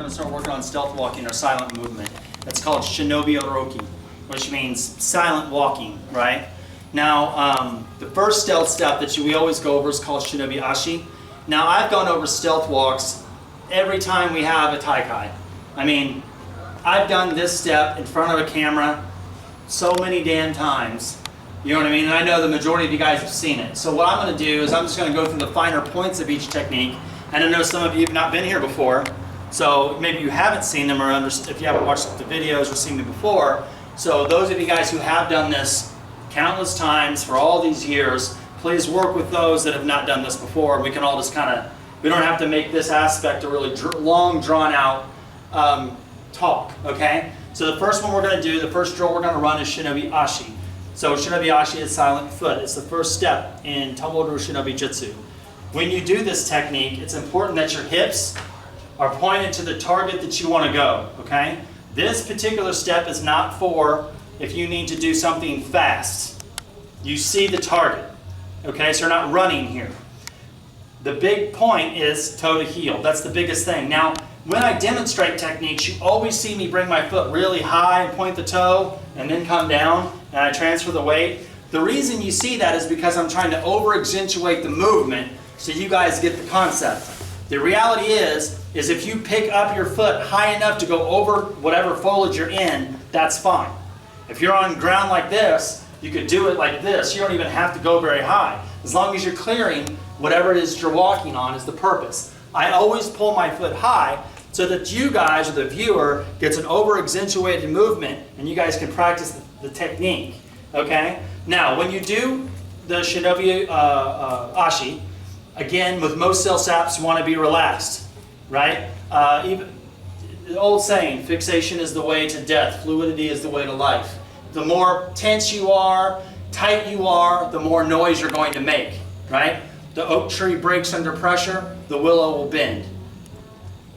going to start working on stealth walking or silent movement. That's called Shinobi Aruki, which means silent walking, right? Now, the first stealth step that we always go over is called Shinobi Ashi. Now, I've gone over stealth walks every time we have a Taikai. I mean, I've done this step in front of a camera so many damn times. You know what I mean? And I know the majority of you guys have seen it. So what I'm going to do is I'm just going to go through the finer points of each technique. And I know some of you have not been here before, so maybe you haven't seen them, or if you haven't watched the videos or seen me before. So those of you guys who have done this countless times for all these years, please work with those that have not done this before. We can all just kind of, we don't have to make this aspect a really long, drawn out talk, okay? So the first one we're going to do, the first drill we're going to run is Shinobi Ashi. So Shinobi Ashi is silent foot. It's the first step in Tomodo Shinobi Jutsu. When you do this technique, it's important that your hips are pointed to the target that you want to go, okay? This particular step is not for if you need to do something fast. You see the target, okay? So you're not running here. The big point is toe to heel. That's the biggest thing. Now, when I demonstrate techniques, you always see me bring my foot really high and point the toe and then come down and I transfer the weight. The reason you see that is because I'm trying to over-accentuate the movement so you guys get the concept. The reality is if you pick up your foot high enough to go over whatever foliage you're in, that's fine. If you're on ground like this, you could do it like this. You don't even have to go very high. As long as you're clearing whatever it is you're walking on is the purpose. I always pull my foot high so that you guys, or the viewer, gets an over-accentuated movement and you guys can practice the technique, okay? Now, when you do the Shinobi Ashi, again, with most cell saps, you want to be relaxed, right? Even the old saying, fixation is the way to death, fluidity is the way to life. The more tense you are, tight you are, the more noise you're going to make, right? The oak tree breaks under pressure, the willow will bend.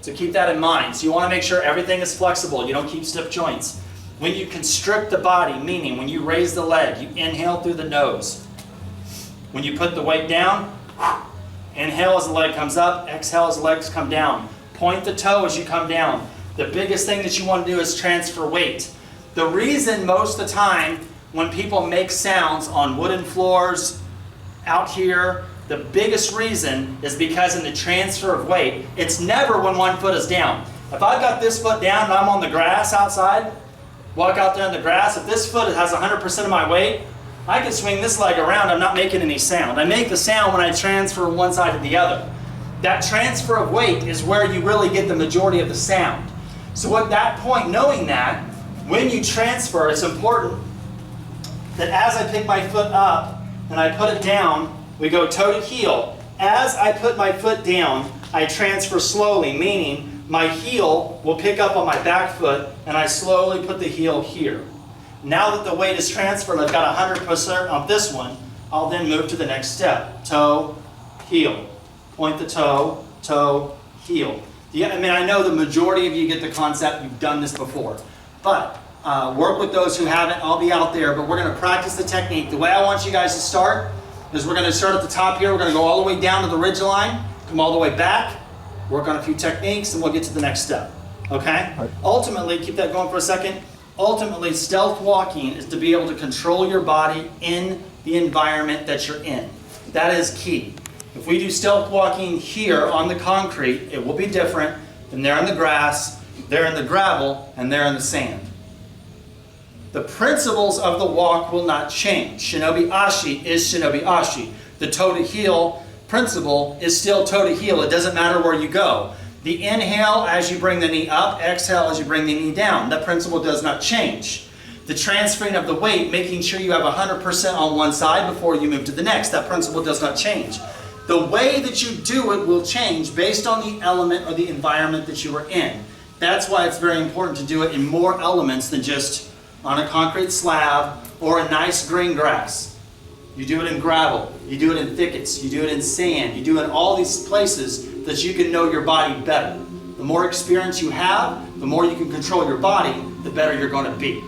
So keep that in mind. So you want to make sure everything is flexible. You don't keep stiff joints. When you constrict the body, meaning when you raise the leg, you inhale through the nose. When you put the weight down, inhale as the leg comes up, exhale as the legs come down. Point the toe as you come down. The biggest thing that you want to do is transfer weight. The reason most of the time when people make sounds on wooden floors, out here, the biggest reason is because in the transfer of weight, it's never when one foot is down. If I've got this foot down and I'm on the grass outside, walk out there in the grass, if this foot has 100% of my weight, I can swing this leg around, I'm not making any sound. I make the sound when I transfer one side to the other. That transfer of weight is where you really get the majority of the sound. So at that point, knowing that, when you transfer, it's important that as I pick my foot up and I put it down, we go toe to heel. As I put my foot down, I transfer slowly, meaning my heel will pick up on my back foot and I slowly put the heel here. Now that the weight is transferred, I've got 100% on this one, I'll then move to the next step. Toe, heel. Point the toe, toe, heel. Yeah, I mean, I know the majority of you get the concept, you've done this before. But work with those who haven't, I'll be out there, but we're going to practice the technique. The way I want you guys to start is we're going to start at the top here, we're going to go all the way down to the ridge line, come all the way back, work on a few techniques, and we'll get to the next step. Okay? Right. Ultimately, keep that going for a second. Ultimately, stealth walking is to be able to control your body in the environment that you're in. That is key. If we do stealth walking here on the concrete, it will be different than there in the grass, there in the gravel, and there in the sand. The principles of the walk will not change. Shinobi Ashi is Shinobi Ashi. The toe to heel principle is still toe to heel. It doesn't matter where you go. The inhale as you bring the knee up, exhale as you bring the knee down. That principle does not change. The transferring of the weight, making sure you have 100% on one side before you move to the next. That principle does not change. The way that you do it will change based on the element or the environment that you are in. That's why it's very important to do it in more elements than just on a concrete slab or a nice green grass. You do it in gravel, you do it in thickets, you do it in sand, you do it in all these places that you can know your body better. The more experience you have, the more you can control your body, the better you're going to be.